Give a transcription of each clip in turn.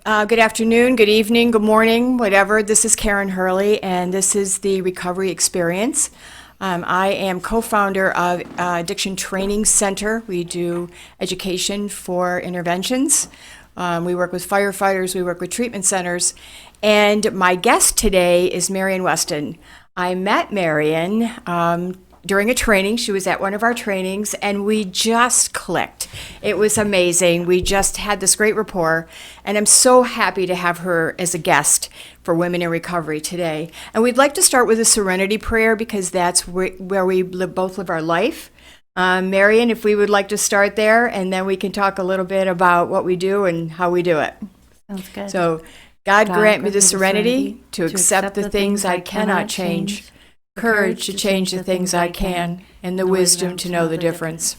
Good afternoon, good evening, good morning, whatever. This is Karyn Hurley, and this is the Recovery Experience. I am co-founder of Addiction Training Center. We do education for interventions. We work with firefighters, we work with treatment centers, and my guest today is Marion Weston. I met Marion during a training. She was at one of our trainings, and we just clicked. It was amazing. We just had this great rapport, and I'm so happy to have her as a guest for Women in Recovery today. And we'd like to start with a serenity prayer because that's where we both live our life. Marion, if we would like to start there, and then we can talk a little bit about what we do and how we do it. Sounds good. So, God grant me the serenity to accept the things I cannot change, courage to change the things I can, and the wisdom to know the difference.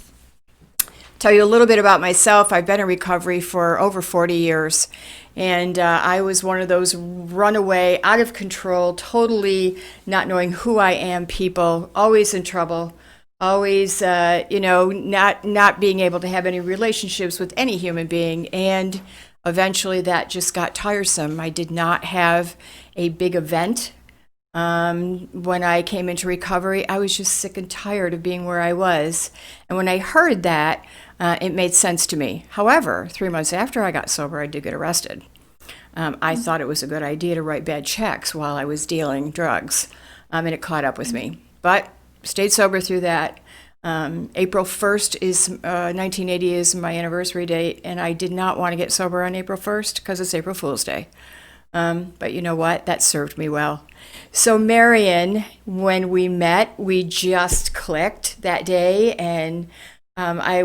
Tell you a little bit about myself. I've been in recovery for over 40 years, and I was one of those runaway, out of control, totally not knowing who I am people, always in trouble, always, not being able to have any relationships with any human being, and eventually that just got tiresome. I did not have a big event. When I came into recovery, I was just sick and tired of being where I was. And when I heard that, it made sense to me. However, 3 months after I got sober, I did get arrested. I thought it was a good idea to write bad checks while I was dealing drugs, and it caught up with me. But stayed sober through that. April 1st is 1980 is my anniversary date, and I did not want to get sober on April 1st because it's April Fool's Day. But you know what? That served me well. So Marion, when we met, we just clicked that day, and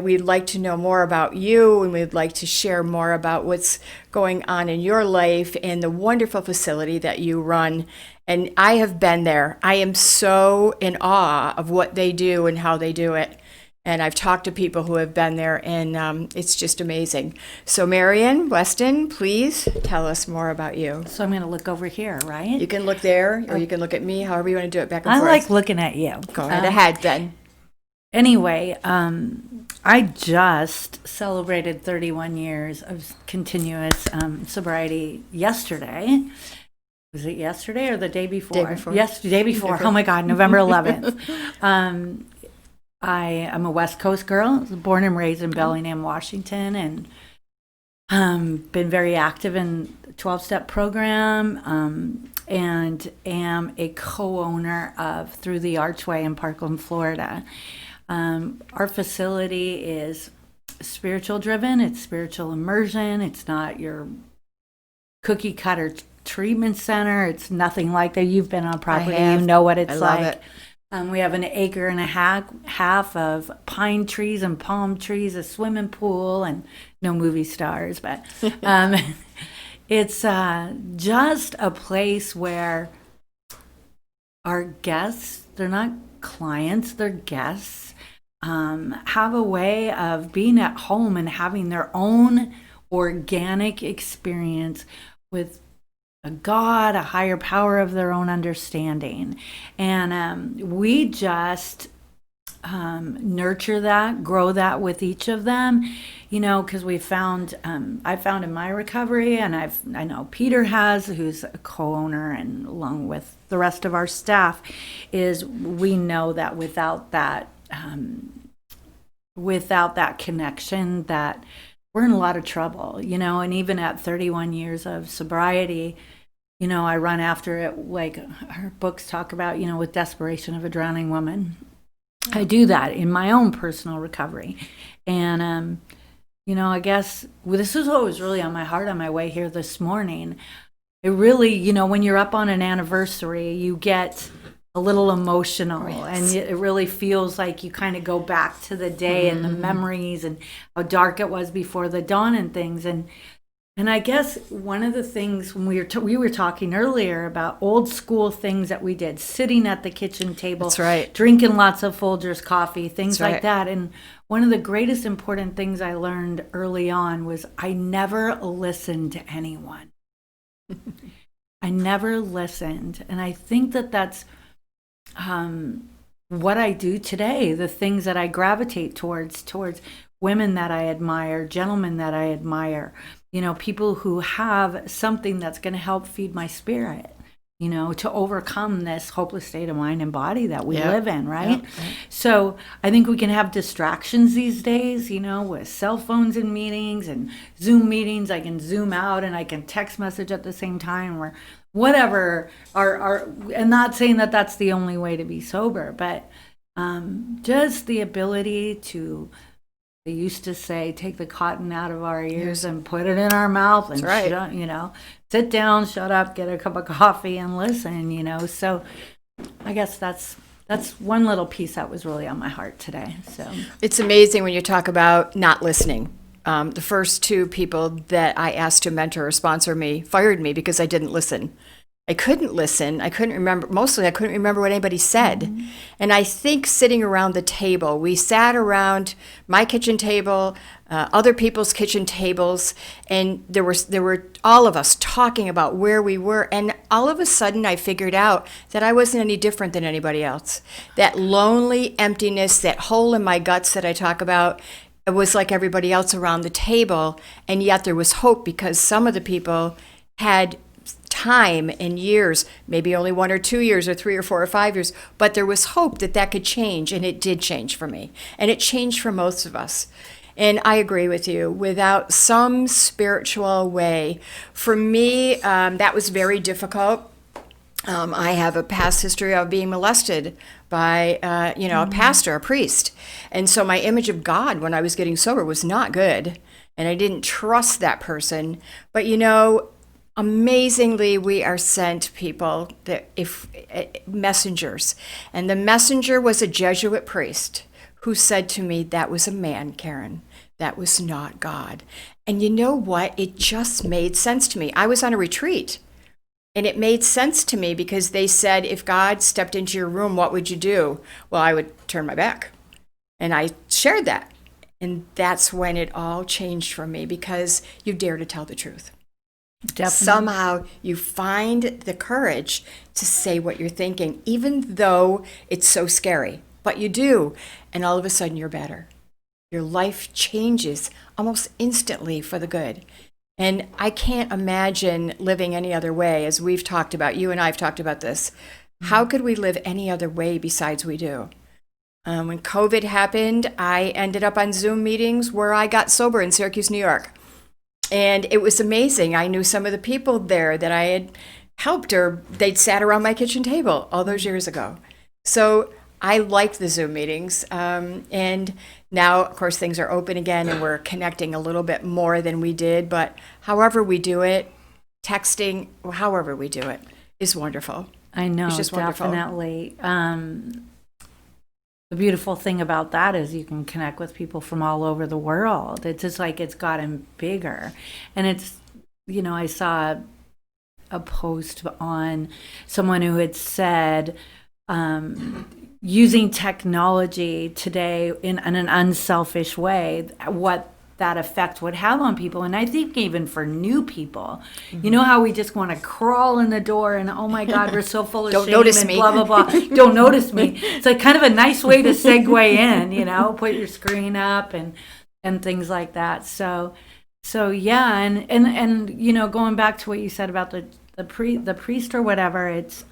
we'd like to know more about you, and we'd like to share more about what's going on in your life and the wonderful facility that you run. And I have been there. I am so in awe of what they do and how they do it. And I've talked to people who have been there, and it's just amazing. So Marion Weston, please tell us more about you. So I'm going to look over here, right? You can look there, or you can look at me, however you want to do it, back and I forth. like looking at you. Go right ahead then. Anyway, I just celebrated 31 years of continuous sobriety yesterday. Was it yesterday or the day before? Day before. Yes, the day before. Oh my God, November 11th. I am a West Coast girl. I was born and raised in Bellingham, Washington, and been very active in the 12-step program, and am a co-owner of Through the Archway in Parkland, Florida. Our facility is spiritual driven. It's spiritual immersion. It's not your cookie cutter treatment center. It's nothing like that. You've been on property. You know what it's like. Love it. We have an acre and a half of pine trees and palm trees, a swimming pool, and no movie stars. But it's just a place where our guests, they're not clients, they're guests, have a way of being at home and having their own organic experience with a God, a higher power of their own understanding. And we just nurture that, grow that with each of them, because we found, I found in my recovery, and I know Peter has, who's a co-owner, and along with the rest of our staff, is we know that without that connection, that we're in a lot of trouble, and even at 31 years of sobriety, I run after it, like our books talk about, with desperation of a drowning woman. I do that in my own personal recovery. And, I guess this is what was really on my heart on my way here this morning. It really, when you're up on an anniversary, you get a little emotional, and it really feels like you kind of go back to the day and the memories and how dark it was before the dawn and things. And I guess one of the things when we were talking earlier about old school things that we did, sitting at the kitchen table, That's right. drinking lots of Folgers coffee, things That's like right. that. And one of the greatest important things I learned early on was I never listened to anyone. I never listened. And I think that that's what I do today, the things that I gravitate towards women that I admire, gentlemen that I admire, people who have something that's going to help feed my spirit, to overcome this hopeless state of mind and body that we live in, right? Yep. So I think we can have distractions these days, with cell phones and meetings and Zoom meetings. I can Zoom out and I can text message at the same time or whatever. And not saying that that's the only way to be sober, but just the ability to, they used to say, take the cotton out of our ears and put it in our mouth and sit down, shut up, get a cup of coffee and listen, So I guess that's one little piece that was really on my heart today. So it's amazing when you talk about not listening. The first 2 people that I asked to mentor or sponsor me fired me because I didn't listen. I couldn't listen. I couldn't remember. Mostly, I couldn't remember what anybody said. Mm-hmm. And I think sitting around the table, we sat around my kitchen table, other people's kitchen tables, and there were all of us talking about where we were. And all of a sudden, I figured out that I wasn't any different than anybody else. That lonely emptiness, that hole in my guts that I talk about, it was like everybody else around the table. And yet there was hope because some of the people had time and years, maybe only 1 or 2 years or 3 or 4 or 5 years, but there was hope that could change, and it did change for me, and it changed for most of us. And I agree with you, without some spiritual way, for me, that was very difficult. I have a past history of being molested by, a pastor, a priest. And so my image of God when I was getting sober was not good, and I didn't trust that person. But, amazingly, we are sent people messengers, and the messenger was a Jesuit priest who said to me, "That was a man, Karyn. That was not God." And you know what? It just made sense to me. I was on a retreat, and it made sense to me because they said, if God stepped into your room, what would you do? Well, I would turn my back, and I shared that, and that's when it all changed for me because you dare to tell the truth. Definitely. Somehow you find the courage to say what you're thinking, even though it's so scary, but you do. And all of a sudden you're better. Your life changes almost instantly for the good. And I can't imagine living any other way, as we've talked about. You and I have talked about this. How could we live any other way besides we do? When COVID happened, I ended up on Zoom meetings where I got sober in Syracuse, New York. And it was amazing. I knew some of the people there that I had helped, or they'd sat around my kitchen table all those years ago. So I liked the Zoom meetings. And now, of course, things are open again and we're connecting a little bit more than we did. But however we do it, texting, however we do it, is wonderful. I know, it's just definitely. The beautiful thing about that is you can connect with people from all over the world. It's just like it's gotten bigger. And it's, I saw a post on someone who had said, using technology today in an unselfish way, what that effect would have on people. And I think even for new people, you know how we just want to crawl in the door and, oh my God, we're so full of Don't shame notice and me. blah, blah, blah. Don't notice me. It's like kind of a nice way to segue in, put your screen up and things like that. So yeah. And going back to what you said about the priest or whatever, it's,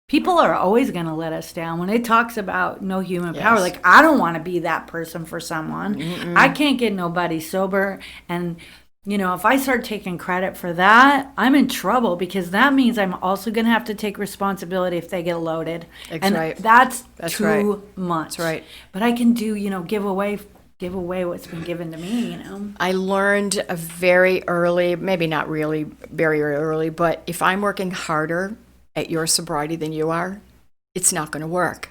people are always going to let us down. When it talks about no human power, like, I don't want to be that person for someone. Mm-mm. I can't get nobody sober. And, if I start taking credit for that, I'm in trouble because that means I'm also going to have to take responsibility if they get loaded. That's too much. That's right. But I can do, give away what's been given to me, I learned very early, maybe not really very early, but if I'm working harder at your sobriety than you are, it's not going to work.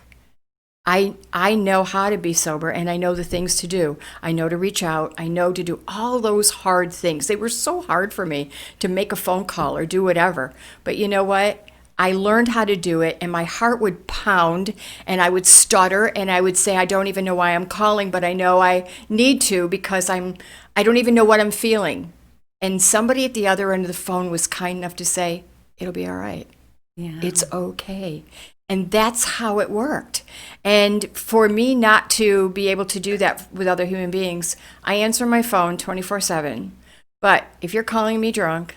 I know how to be sober, and I know the things to do. I know to reach out. I know to do all those hard things. They were so hard for me to make a phone call or do whatever. But you know what? I learned how to do it, and my heart would pound, and I would stutter, and I would say, I don't even know why I'm calling, but I know I need to because I don't even know what I'm feeling. And somebody at the other end of the phone was kind enough to say, it'll be all right. Yeah. It's okay. And that's how it worked. And for me not to be able to do that with other human beings, I answer my phone 24/7. But if you're calling me drunk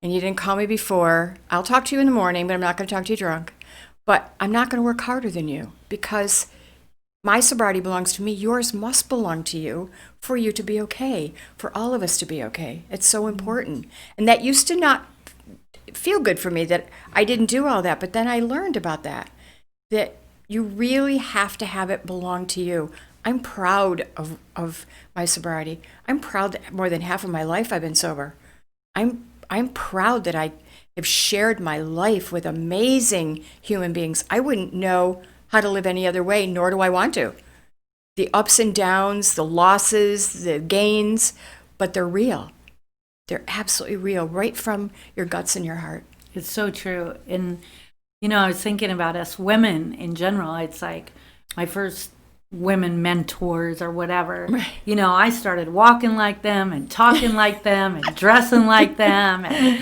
and you didn't call me before, I'll talk to you in the morning, but I'm not going to talk to you drunk. But I'm not going to work harder than you, because my sobriety belongs to me. Yours must belong to you for you to be okay, for all of us to be okay. It's so important. And that used to not feel good for me, that I didn't do all that. But then I learned about that you really have to have it belong to you. I'm proud of my sobriety. I'm proud that more than half of my life I've been sober. I'm proud that I have shared my life with amazing human beings. I wouldn't know how to live any other way, nor do I want to. The ups and downs, the losses, the gains, but they're real. They're absolutely real, right from your guts and your heart. It's so true. And, I was thinking about us women in general. It's like my first women mentors or whatever. Right. I started walking like them and talking like them and dressing like them and,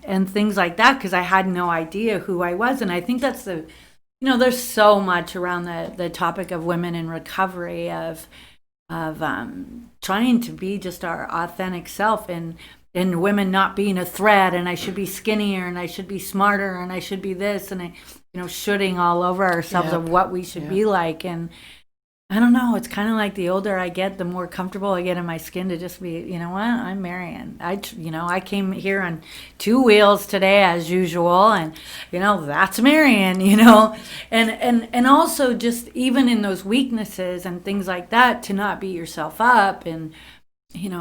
and things like that, because I had no idea who I was. And I think that's there's so much around the topic of women in recovery of trying to be just our authentic self, and women not being a threat, and I should be skinnier, and I should be smarter, and I should be this, and shooting all over ourselves of what we should be like. And I don't know, it's kind of like the older I get, the more comfortable I get in my skin to just be, you know what, I'm Marion. I came here on 2 wheels today as usual, and, that's Marion, and also just even in those weaknesses and things like that, to not beat yourself up and,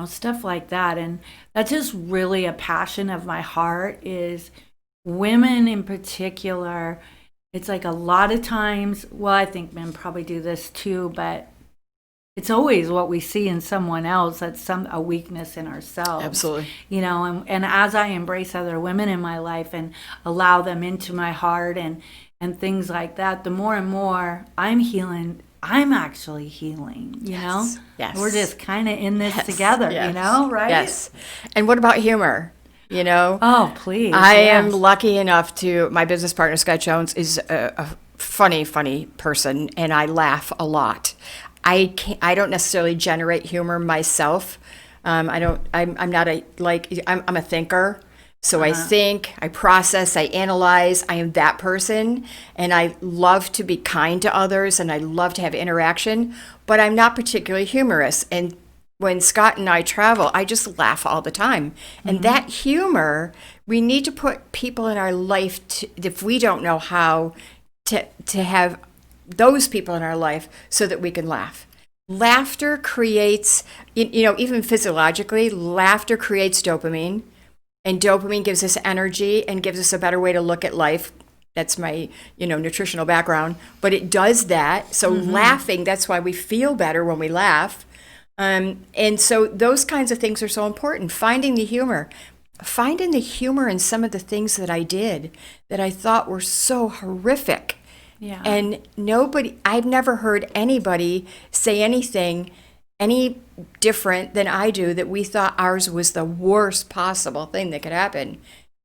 stuff like that. And that's just really a passion of my heart, is women in particular. It's like a lot of times, well, I think men probably do this too, but it's always what we see in someone else that's a weakness in ourselves. Absolutely. And as I embrace other women in my life and allow them into my heart and things like that, the more and more I'm healing, I'm actually healing, Yes. We're just kind of in this together, right? Yes. And what about humor? Oh, please. I am lucky enough my business partner, Scott Jones, is a funny person, and I laugh a lot. I don't necessarily generate humor myself. I'm not I'm a thinker. So I think, I process, I analyze. I am that person, and I love to be kind to others, and I love to have interaction, but I'm not particularly humorous. And when Scott and I travel, I just laugh all the time. And that humor, we need to put people in our life, if we don't know how, to have those people in our life so that we can laugh. Laughter creates, even physiologically, laughter creates dopamine. And dopamine gives us energy and gives us a better way to look at life. That's my, nutritional background. But it does that. So laughing, that's why we feel better when we laugh. And so those kinds of things are so important. Finding the humor in some of the things that I did that I thought were so horrific. Yeah. And I've never heard anybody say anything any different than I do, that we thought ours was the worst possible thing that could happen.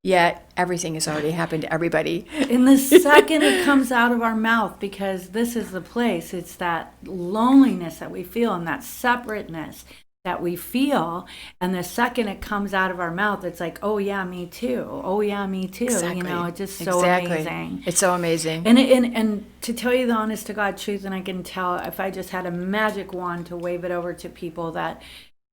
Yet everything has already happened to everybody. In the second it comes out of our mouth, because this is the place, it's that loneliness that we feel and that separateness that we feel. And the second it comes out of our mouth, it's like, oh yeah, me too. Oh yeah, me too. Exactly. It's just so amazing. It's so amazing. And to tell you the honest to God truth, and I can tell if I just had a magic wand to wave it over to people, that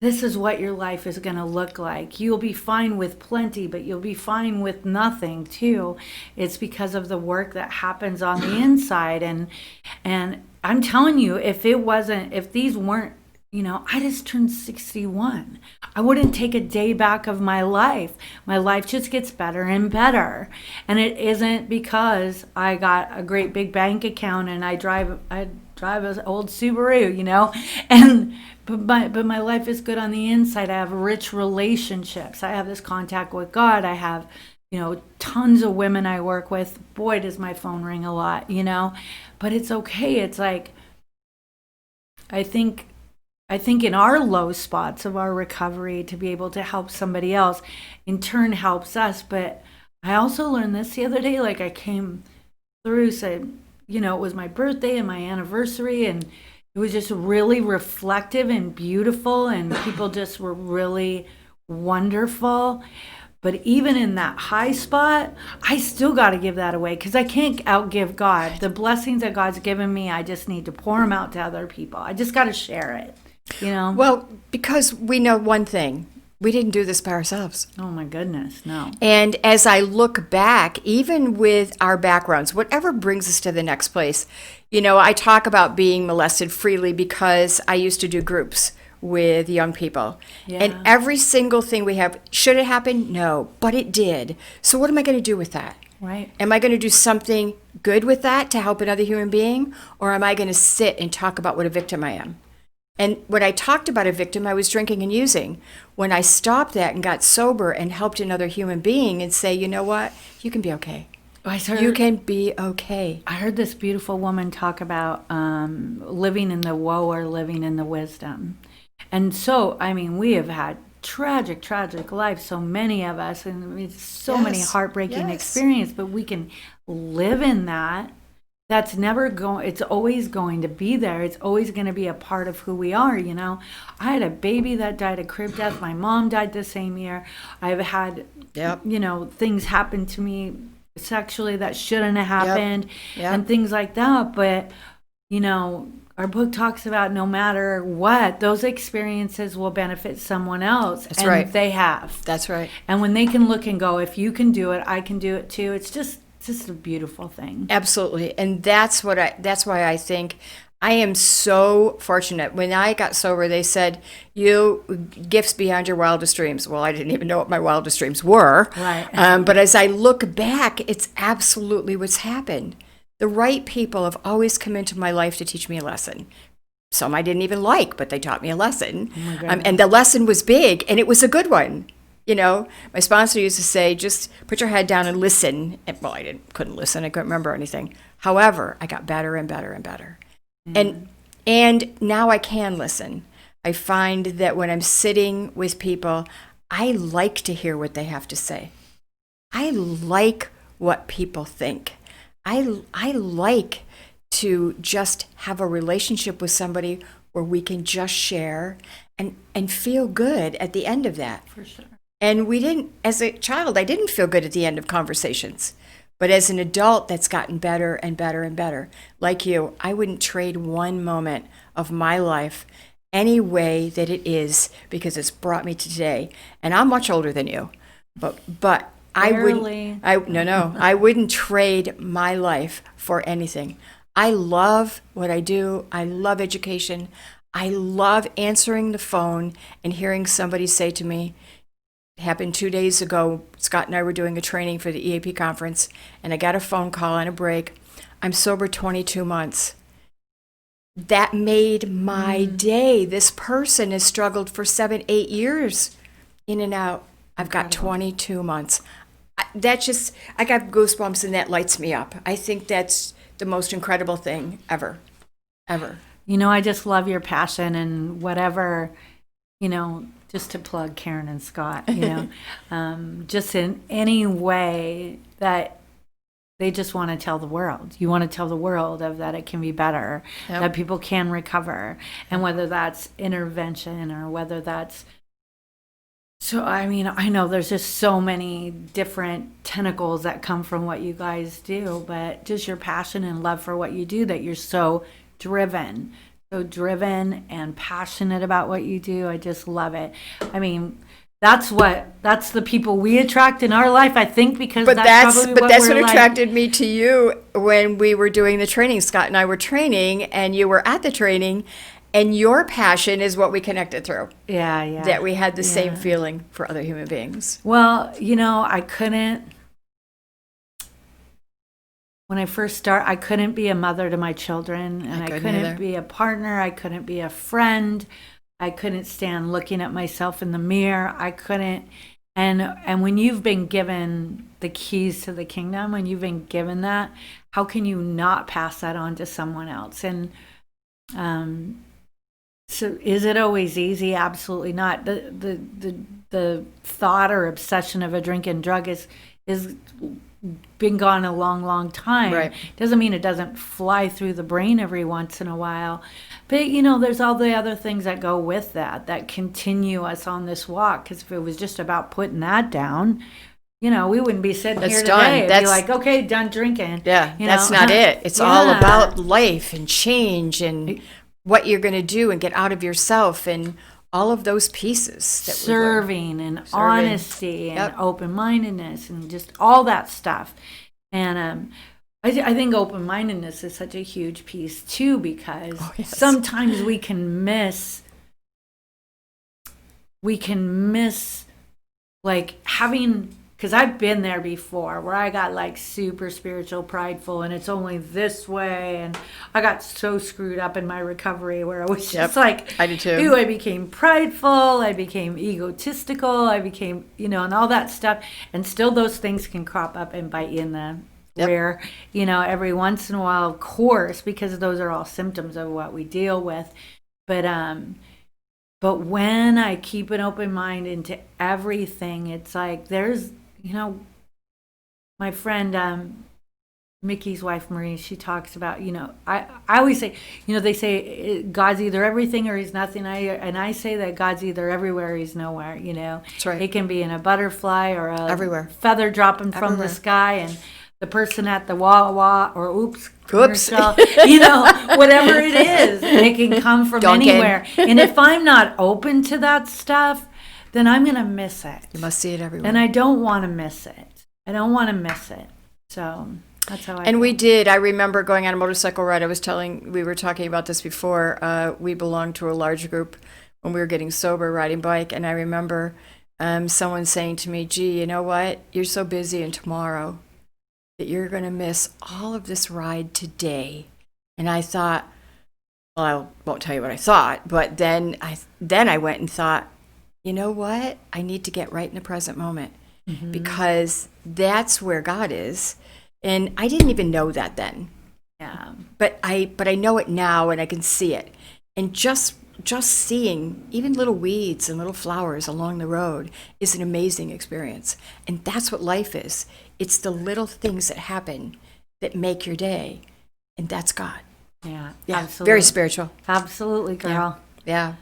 this is what your life is going to look like. You'll be fine with plenty, but you'll be fine with nothing too. It's because of the work that happens on the inside. And I'm telling you, if these weren't, I just turned 61. I wouldn't take a day back of my life. My life just gets better and better. And it isn't because I got a great big bank account and I drive an old Subaru, but my life is good on the inside. I have rich relationships. I have this contact with God. I have, tons of women I work with. Boy, does my phone ring a lot, but it's okay. It's like, I think in our low spots of our recovery, to be able to help somebody else in turn helps us. But I also learned this the other day. Like I came through, said, you know, it was my birthday and my anniversary, and it was just really reflective and beautiful, and people just were really wonderful. But even in that high spot, I still got to give that away because I can't outgive God. The blessings that God's given me, I just need to pour them out to other people. I just got to share it, you know? Well, because we know one thing. We didn't do this by ourselves. Oh my goodness, no. And as I look back, even with our backgrounds, whatever brings us to the next place, you know, I talk about being molested freely because I used to do groups with young people. Yeah. And every single thing we have, should it happen? No, but it did. So what am I going to do with that? Right. Am I going to do something good with that to help another human being? Or am I going to sit and talk about what a victim I am? And when I talked about a victim, I was drinking and using. When I stopped that and got sober and helped another human being and say, you know what, you can be okay. You can be okay. I heard this beautiful woman talk about living in the woe or living in the wisdom. And so, I mean, we have had tragic lives, so many of us, and it's so many heartbreaking experiences, but we can live in that. That's never going, it's always going to be there. It's always going to be a part of who we are, you know. I had a baby that died a crib death. My mom died the same year. I've had, you know, things happen to me sexually that shouldn't have happened and things like that. But, you know, our book talks about no matter what, those experiences will benefit someone else. That's right. They have. That's right. And when they can look and go, if you can do it, I can do it too. It's just a beautiful thing. Absolutely. And that's why I think I am so fortunate. When I got sober, they said, gifts beyond your wildest dreams. Well, I didn't even know what my wildest dreams were. Right. But as I look back, it's absolutely what's happened. The right people have always come into my life to teach me a lesson. Some I didn't even like, but they taught me a lesson. Oh my goodness. And the lesson was big, and it was a good one. You know, my sponsor used to say, just put your head down and listen. And, well, couldn't listen. I couldn't remember anything. However, I got better and better and better. And now I can listen. I find that when I'm sitting with people, I like to hear what they have to say. I like what people think. I like to just have a relationship with somebody where we can just share and feel good at the end of that. For sure. And we didn't, as a child, I didn't feel good at the end of conversations. But as an adult, that's gotten better and better and better. Like you, I wouldn't trade one moment of my life any way that it is because it's brought me to today. And I'm much older than you. But I wouldn't trade my life for anything. I love what I do. I love education. I love answering the phone and hearing somebody say to me, it happened 2 days ago. Scott and I were doing a training for the EAP conference, and I got a phone call on a break. I'm sober 22 months. That made my day. This person has struggled for 7-8 years in and out. I've got 22 months. I got goosebumps, and that lights me up. I think that's the most incredible thing ever. You know, I just love your passion and whatever, you know, just to plug Karyn and Scott, you know, just in any way that they just want to tell the world. You want to tell the world of that it can be better, that people can recover, and whether that's intervention or whether that's. So, I mean, I know there's just so many different tentacles that come from what you guys do, but just your passion and love for what you do, that you're so driven and passionate about what you do. I just love it. I mean, that's the people we attract in our life, I think, because that's what attracted me to you when we were doing the training. Scott and I were training, and you were at the training, and your passion is what we connected through. Yeah. That we had the same feeling for other human beings. Well, you know, when I first started, I couldn't be a mother to my children, and I couldn't be a partner. I couldn't be a friend. I couldn't stand looking at myself in the mirror. I couldn't. And when you've been given the keys to the kingdom, when you've been given that, how can you not pass that on to someone else? And so is it always easy? Absolutely not. The thought or obsession of a drink and drug is is been gone a long, long time. Right. Doesn't mean it doesn't fly through the brain every once in a while. But, there's all the other things that go with that continue us on this walk. Because if it was just about putting that down, we wouldn't be sitting That's here done. today. It'd be That's- like, okay, done drinking. Yeah, that's not it. It's all Yeah. about life and change and what you're going to do and get out of yourself and all of those pieces. That we learn. Serving and honesty and Yep. open-mindedness and just all that stuff. And I think open-mindedness is such a huge piece too, because yes. sometimes we can miss like having, because I've been there before where I got like super spiritual prideful and it's only this way, and I got so screwed up in my recovery where I was just like, I did too. Ew, I became prideful, I became egotistical, I became, and all that stuff. And still those things can crop up and bite you in the rear, every once in a while, of course, because those are all symptoms of what we deal with. But when I keep an open mind into everything, it's like there's, my friend Mickey's wife Marie, she talks about, I always say, they say God's either everything or he's nothing. I say that God's either everywhere or he's nowhere. That's right. It can be in a butterfly or a Everywhere. feather dropping from Everywhere. the sky, and the person at the Wawa or Oops. commercial, whatever it is, it can come from Dunkin'. anywhere. And if I'm not open to that stuff, then I'm going to miss it. You must see it everywhere. And I don't want to miss it. So that's how I And feel. we did. I remember going on a motorcycle ride. We were talking about this before. We belonged to a large group when we were getting sober, riding bike. And I remember someone saying to me, gee, you know what? You're so busy and tomorrow that you're going to miss all of this ride today. And I thought, well, I won't tell you what I thought, but then I went and thought, you know what? I need to get right in the present moment because that's where God is. And I didn't even know that then. Yeah. But I know it now, and I can see it. And just seeing even little weeds and little flowers along the road is an amazing experience. And that's what life is. It's the little things that happen that make your day. And that's God. Yeah. Yeah. Absolutely. Very spiritual. Absolutely, girl. Yeah.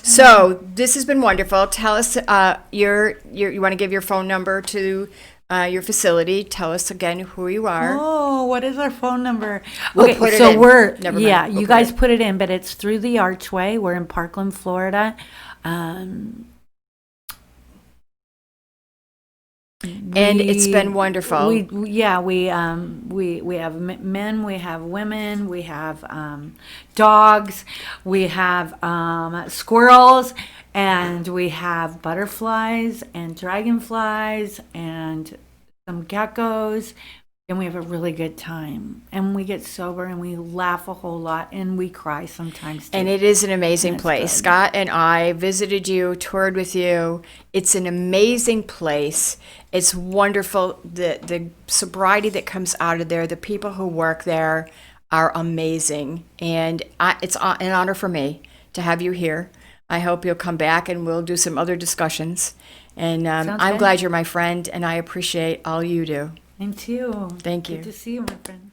So this has been wonderful. Tell us you want to give your phone number to your facility. Tell us again who you are. Oh, what is our phone number? We'll put it so in. we're Never mind. yeah, We'll you put guys it. put it in, but it's through the Archway. We're in Parkland, Florida. And it's been wonderful. We have men, we have women, we have dogs, we have squirrels, and we have butterflies and dragonflies and some geckos, and we have a really good time. And we get sober and we laugh a whole lot and we cry sometimes too. And it is an amazing That's place. good. Scott and I visited you, toured with you. It's an amazing place. It's wonderful. The sobriety that comes out of there, the people who work there are amazing. And it's an honor for me to have you here. I hope you'll come back and we'll do some other discussions. And Sounds I'm good. glad you're my friend, and I appreciate all you do. Me too. Thank you. Good to see you, my friend.